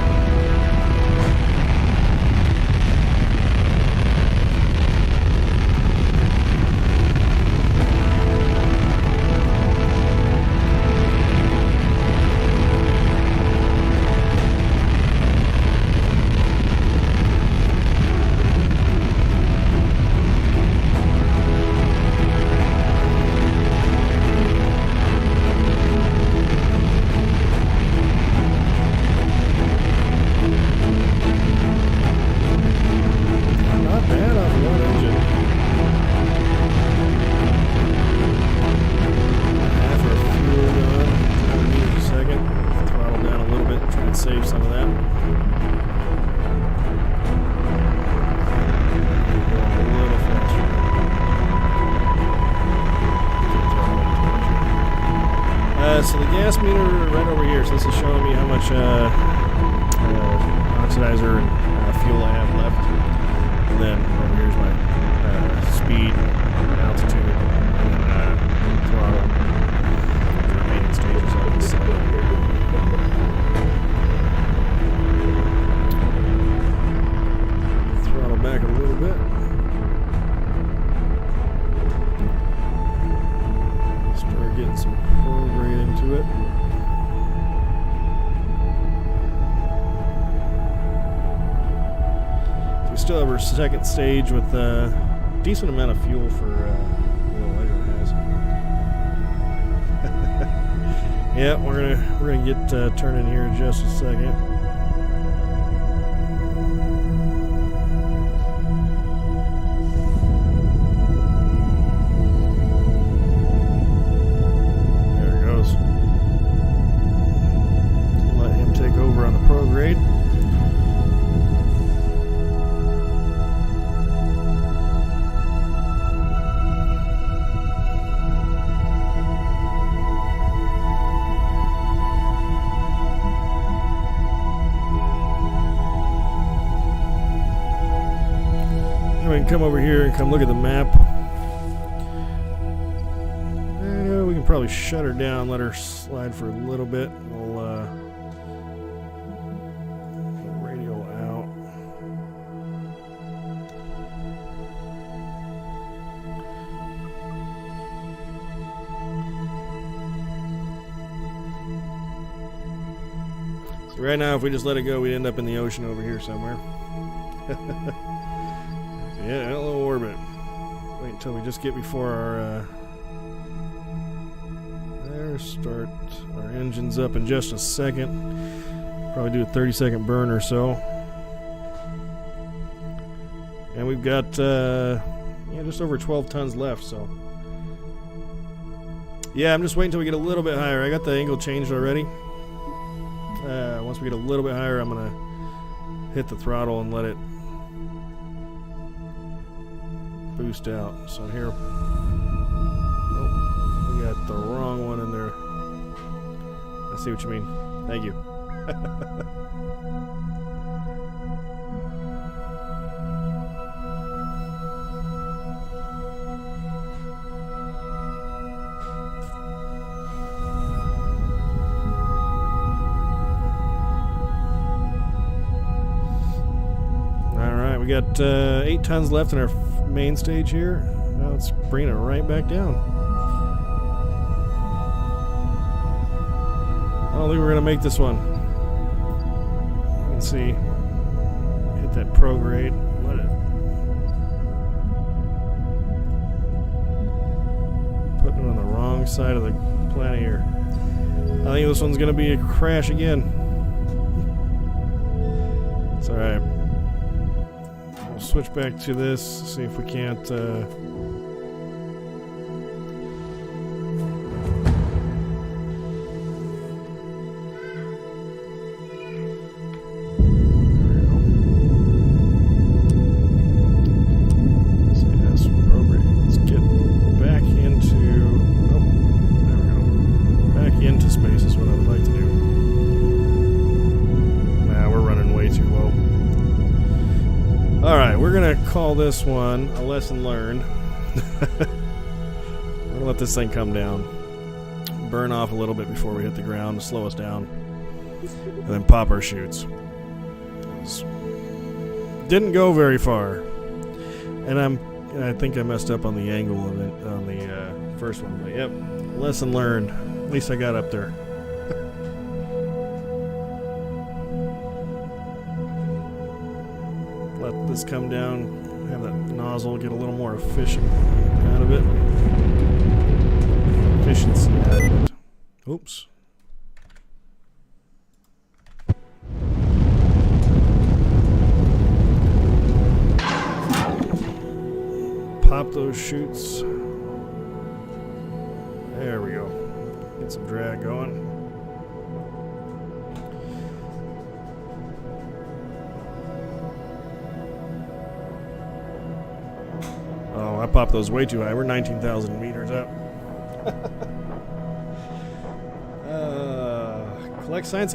Save some of that. A little faster. So the gas meter right over here. So this is showing me how much oxidizer and fuel I have left. And then over here's my speed, altitude, and throttle. The remaining stages on this side here. Back a little bit. Start getting some prograde into it. So we still have our second stage with a decent amount of fuel for Leisure has. Yeah, we're gonna get turning here in just a second. Prograde. come over here and come look at the map. We can probably shut her down, let her slide for a little bit. We'll radio out. So right now, if we just let it go, we'd end up in the ocean over here somewhere. Yeah, hello orbit. Wait until we just get before our there, start our engines up in just a second. Probably do a 30-second burn or so. And we've got just over 12 tons left, so yeah, I'm just waiting until we get a little bit higher. I got the angle changed already. Once we get a little bit higher, I'm gonna hit the throttle and let it boost out. So here, oh, we got the wrong one in there. I see what you mean. Thank you. We got 8 tons left in our main stage here. Now it's bringing it right back down. I don't think we're going to make this one. You can see. Hit that prograde. Let it. Putting it on the wrong side of the planet here. I think this one's going to be a crash again. It's alright. Switch back to this, see if we can't let's get back into there we go. Back into space is what I would like to do. Nah, we're running way too low. Alright, we're going to call this one a lesson learned. We're going to let this thing come down. Burn off a little bit before we hit the ground to slow us down. And then pop our chutes. Didn't go very far. And I think I messed up on the angle of it on the first one. But yep, lesson learned. At least I got up there. Let this come down, have that nozzle get a little more efficient out of it. Efficiency out of it. Oops. Pop those chutes. There we go. Get some drag going. Oh, I popped those way too high. We're 19,000 meters up. Collect science.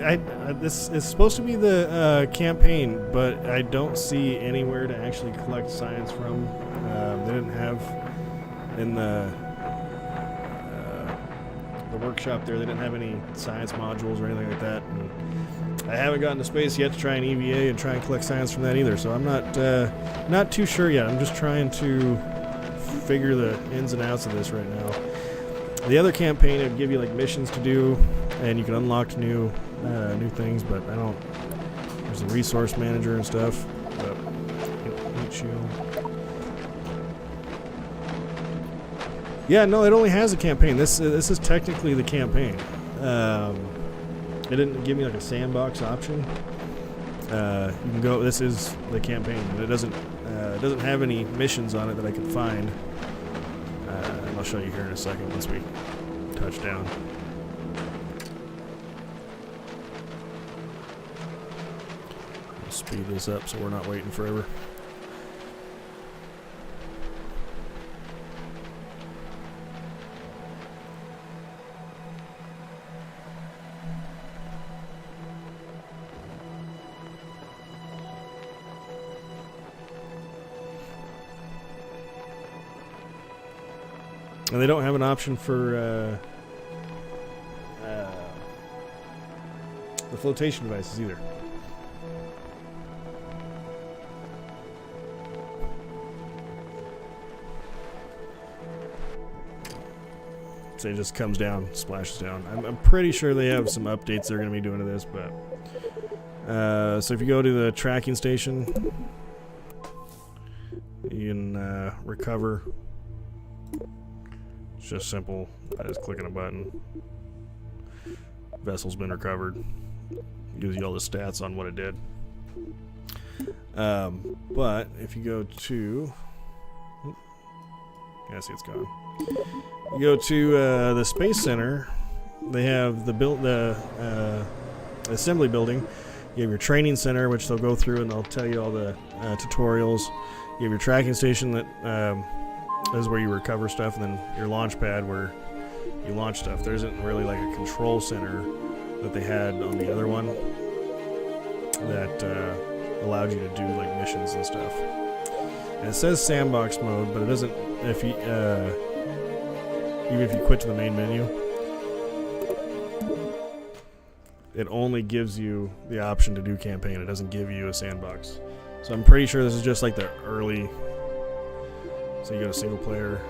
This is supposed to be the campaign, but I don't see anywhere to actually collect science from. They didn't have in the workshop there. They didn't have any science modules or anything like that. And I haven't gotten to space yet to try an EVA and try and collect science from that either. So I'm not too sure yet. I'm just trying to figure the ins and outs of this right now. The other campaign would give you like missions to do, and you can unlock new things. But I don't. There's a resource manager and stuff. But heat shield. Yeah, no, it only has a campaign. This is technically the campaign. It didn't give me like a sandbox option. You can go. This is the campaign, and it doesn't have any missions on it that I could find. And I'll show you here in a second once we touch down. I'll speed this up so we're not waiting forever. And they don't have an option for the flotation devices either. So it just comes down, splashes down. I'm pretty sure they have some updates they're going to be doing to this, but so if you go to the tracking station, you can recover. It's just simple by just clicking a button. Vessel's been recovered. Gives you all the stats on what it did. But if you go to, I see it's gone. You go to the Space Center. They have the assembly building. You have your training center, which they'll go through and they'll tell you all the tutorials. You have your tracking station that is where you recover stuff, and then your launch pad where you launch stuff. There isn't really like a control center that they had on the other one that allowed you to do like missions and stuff. And it says sandbox mode, but it doesn't. If you even if you quit to the main menu, it only gives you the option to do campaign. It doesn't give you a sandbox. So I'm pretty sure this is just like the early. So you go to single player.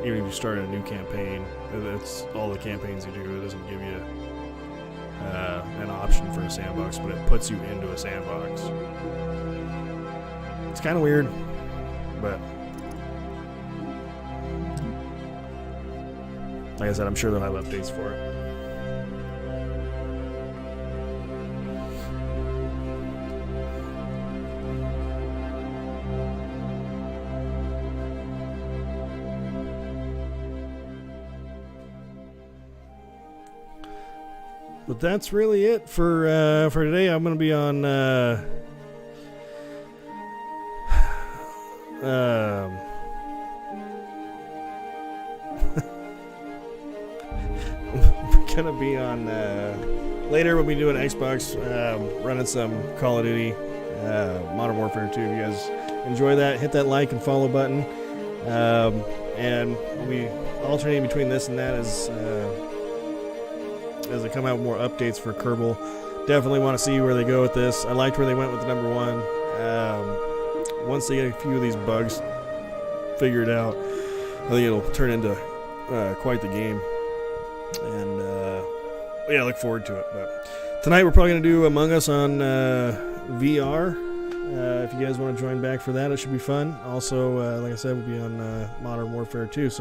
Even if you start a new campaign, that's all the campaigns you do. It doesn't give you an option for a sandbox, but it puts you into a sandbox. It's kind of weird, but like I said, I'm sure they'll have updates for it. But that's really it for today. I'm going to be on gonna be on later. We'll be doing Xbox, running some Call of Duty, Modern Warfare 2. If you guys enjoy that, hit that like and follow button, and we'll be alternating between this and that as they come out with more updates for Kerbal. Definitely want to see where they go with this. I liked where they went with the number 1. Once they get a few of these bugs figured out, I think it'll turn into quite the game. And yeah, I look forward to it. But tonight we're probably going to do Among Us on VR. If you guys want to join back for that, it should be fun. Also, like I said, we'll be on Modern Warfare 2. So